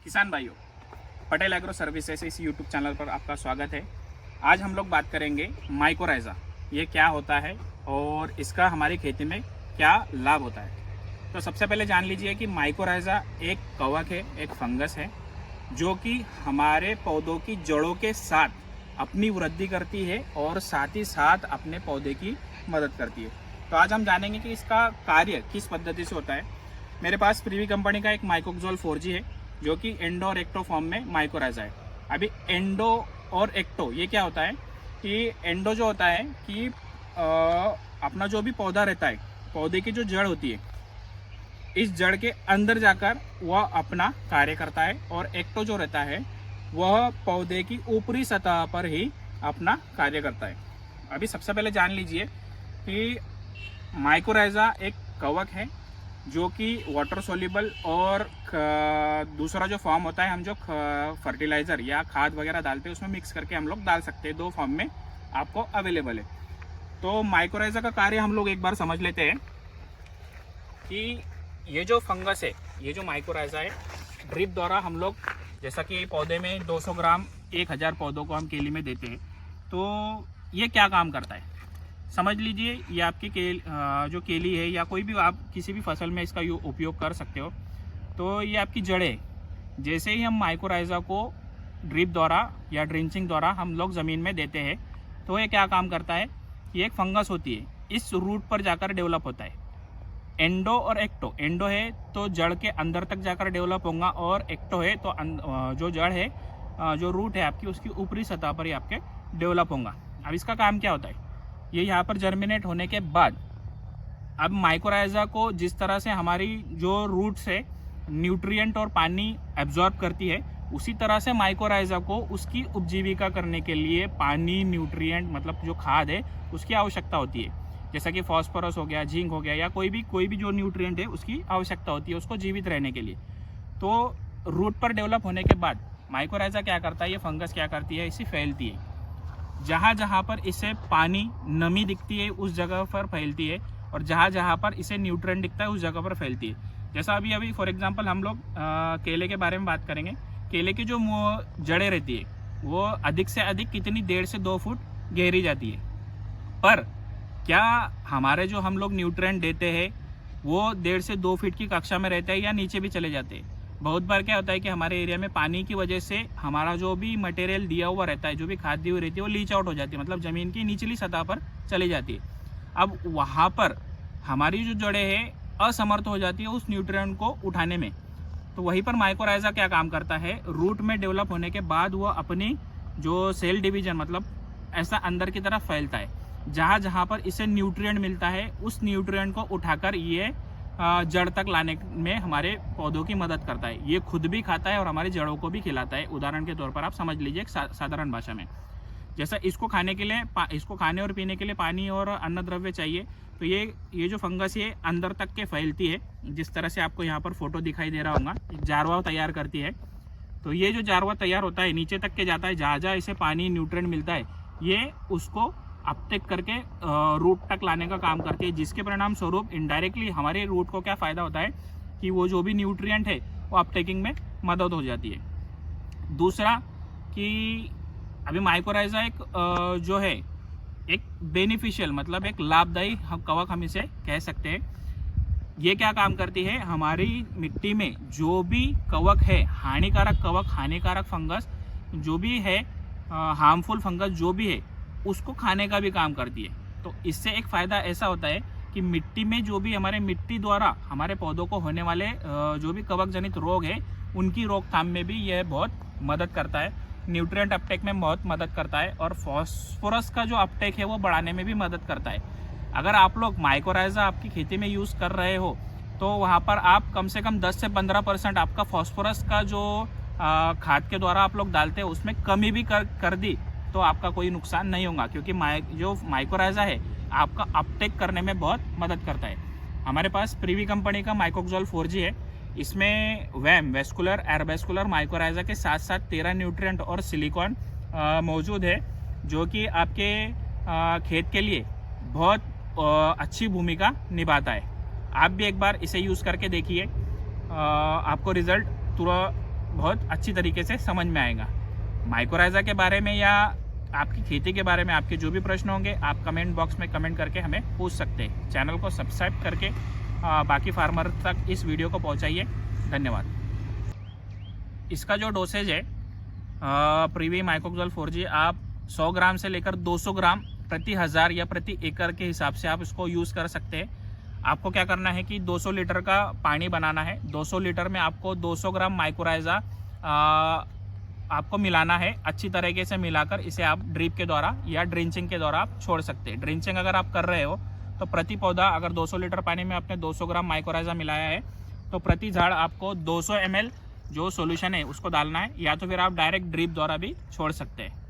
किसान भाइयों, Patel agro services इस यूट्यूब चैनल पर आपका स्वागत है। आज हम लोग बात करेंगे माइकोराइज़ा, ये क्या होता है और इसका हमारी खेती में क्या लाभ होता है। तो सबसे पहले जान लीजिए कि माइकोराइज़ा एक कवक है, एक फंगस है जो कि हमारे पौधों की जड़ों के साथ अपनी वृद्धि करती है और साथ ही साथ अपने पौधे की मदद करती है। तो आज हम जानेंगे कि इसका कार्य किस पद्धति से होता है। मेरे पास प्रीवी कंपनी का एक माइकोक्सोल 4G है जो कि एंडो और एक्टो फॉर्म में माइकोराइज़ा है। अभी एंडो और एक्टो ये क्या होता है कि एंडो जो होता है कि अपना जो भी पौधा रहता है, पौधे की जो जड़ होती है, इस जड़ के अंदर जाकर वह अपना कार्य करता है, और एक्टो जो रहता है वह पौधे की ऊपरी सतह पर ही अपना कार्य करता है। अभी सबसे पहले जान लीजिए कि माइकोराइज़ा एक कवक है जो कि वाटर सोल्यूबल, और दूसरा जो फॉर्म होता है हम जो फर्टिलाइज़र या खाद वगैरह डालते हैं उसमें मिक्स करके हम लोग डाल सकते हैं। दो फॉर्म में आपको अवेलेबल है। तो माइकोराइज़ा का कार्य हम लोग एक बार समझ लेते हैं कि ये जो फंगस है, ये जो माइकोराइज़ा है, ड्रिप द्वारा हम लोग, जैसा कि पौधे में 200 ग्राम 1000 पौधों को हम केली में देते हैं, तो ये क्या काम करता है समझ लीजिए। ये आपकी जो केली है या कोई भी आप किसी भी फसल में इसका उपयोग कर सकते हो। तो ये आपकी जड़ें, जैसे ही हम माइकोराइज़ा को ड्रिप द्वारा या ड्रिंचिंग द्वारा हम लोग ज़मीन में देते हैं, तो ये क्या काम करता है, ये एक फंगस होती है, इस रूट पर जाकर डेवलप होता है। एंडो और एक्टो, एंडो है तो जड़ के अंदर तक जाकर डेवलप होगा, और एक्टो है तो जो जड़ है, जो रूट है आपकी, उसकी ऊपरी सतह पर ही आपके डेवलप होगा। अब इसका काम क्या होता है, ये यहाँ पर जर्मिनेट होने के बाद अब माइकोराइज़ा को जिस तरह से हमारी जो रूट से न्यूट्रिएंट और पानी एब्जॉर्ब करती है, उसी तरह से माइकोराइज़ा को उसकी उपजीविका करने के लिए पानी, न्यूट्रिएंट मतलब जो खाद है उसकी आवश्यकता होती है। जैसा कि फॉस्फोरस हो गया, जिंक हो गया, या कोई भी जो न्यूट्रिएंट है उसकी आवश्यकता होती है उसको जीवित रहने के लिए। तो रूट पर डेवलप होने के बाद माइकोराइज़ा क्या करता है, ये फंगस क्या करती है, इसे फैलती है। जहाँ जहाँ पर इसे पानी, नमी दिखती है उस जगह पर फैलती है, और जहाँ जहाँ पर इसे न्यूट्रिएंट दिखता है उस जगह पर फैलती है। जैसा अभी फॉर एग्जांपल हम लोग केले के बारे में बात करेंगे। केले की जो जड़ें रहती है वो अधिक से अधिक कितनी 1.5 से 2 फुट गहरी जाती है, पर क्या हमारे जो हम लोग न्यूट्रिएंट देते हैं वो 1.5 से 2 फीट की कक्षा में रहते हैं या नीचे भी चले जाते हैं। बहुत बार क्या होता है कि हमारे एरिया में पानी की वजह से हमारा जो भी मटेरियल दिया हुआ रहता है, जो भी खाद दी हुई रहती है, वो लीच आउट हो जाती है, मतलब ज़मीन की निचली सतह पर चली जाती है। अब वहाँ पर हमारी जो जड़ें हैं असमर्थ हो जाती है उस न्यूट्रिएंट को उठाने में। तो वहीं पर माइकोराइज़ा क्या काम करता है, रूट में डेवलप होने के बाद वो अपनी जो सेल डिवीजन, मतलब ऐसा अंदर की तरफ फैलता है। जहाँ जहाँ पर इसे न्यूट्रिएंट मिलता है उस न्यूट्रिएंट को उठाकर ये जड़ तक लाने में हमारे पौधों की मदद करता है। ये खुद भी खाता है और हमारी जड़ों को भी खिलाता है। उदाहरण के तौर पर आप समझ लीजिए एक साधारण भाषा में, जैसा इसको खाने के लिए इसको खाने और पीने के लिए पानी और अन्न द्रव्य चाहिए, तो ये जो फंगस ये अंदर तक के फैलती है। जिस तरह से आपको यहाँ पर फोटो दिखाई दे रहा होगा, जारवा तैयार करती है। तो ये जो जारवा तैयार होता है नीचे तक के जाता है, जहाँ जहाँ इसे पानी, न्यूट्रिएंट मिलता है, ये उसको अपटेक करके रूट तक लाने का काम करती है, जिसके परिणाम स्वरूप इनडायरेक्टली हमारे रूट को क्या फ़ायदा होता है कि वो जो भी न्यूट्रिएंट है वो अपटेकिंग में मदद हो जाती है। दूसरा कि अभी माइकोराइज़ा एक जो है एक बेनिफिशियल, मतलब एक लाभदायी कवक हम इसे कह सकते हैं। ये क्या काम करती है, हमारी मिट्टी में जो भी कवक है, हानिकारक कवक, हानिकारक फंगस जो भी है, हार्मफुल फंगस जो भी है, उसको खाने का भी काम करती है। तो इससे एक फ़ायदा ऐसा होता है कि मिट्टी में जो भी हमारे मिट्टी द्वारा हमारे पौधों को होने वाले जो भी कवक जनित रोग है, उनकी रोकथाम में भी यह बहुत मदद करता है। न्यूट्रिएंट अपटेक में बहुत मदद करता है, और फॉस्फोरस का जो अपटेक है वो बढ़ाने में भी मदद करता है। अगर आप लोग माइकोराइज़ा आपकी खेती में यूज़ कर रहे हो तो वहाँ पर आप कम से कम 10 से 15% आपका फॉस्फोरस का जो खाद के द्वारा आप लोग डालते हैं उसमें कमी भी कर दी तो आपका कोई नुकसान नहीं होगा, क्योंकि जो माइकोराइज़ा है आपका अपटेक करने में बहुत मदद करता है। हमारे पास प्रीवी कंपनी का माइकोक्सोल 4G है। इसमें वेस्कुलर, एयरवेस्कुलर माइकोराइज़ा के साथ साथ 13 न्यूट्रिएंट और सिलिकॉन मौजूद है, जो कि आपके खेत के लिए बहुत अच्छी भूमिका निभाता है। आप भी एक बार इसे यूज़ करके देखिए, आपको रिज़ल्ट बहुत अच्छी तरीके से समझ में आएगा। माइकोराइज़ा के बारे में या आपकी खेती के बारे में आपके जो भी प्रश्न होंगे आप कमेंट बॉक्स में कमेंट करके हमें पूछ सकते हैं। चैनल को सब्सक्राइब करके बाकी फार्मर तक इस वीडियो को पहुंचाइए। धन्यवाद। इसका जो डोसेज है प्रीवी माइकोग्जोल 4G आप 100 ग्राम से लेकर 200 ग्राम प्रति 1000 या प्रति एकड़ के हिसाब से आप इसको यूज़ कर सकते हैं। आपको क्या करना है कि 200 लीटर का पानी बनाना है। 200 लीटर में आपको 200 ग्राम माइकोराइज़ा आपको मिलाना है। अच्छी तरीके से मिलाकर इसे आप ड्रिप के द्वारा या ड्रिंचिंग के द्वारा आप छोड़ सकते हैं। ड्रिंचिंग अगर आप कर रहे हो तो प्रति पौधा अगर 200 लीटर पानी में आपने 200 ग्राम माइकोराइज़ा मिलाया है तो प्रति झाड़ आपको 200 ml जो सॉल्यूशन है उसको डालना है, या तो फिर आप डायरेक्ट ड्रिप द्वारा भी छोड़ सकते हैं।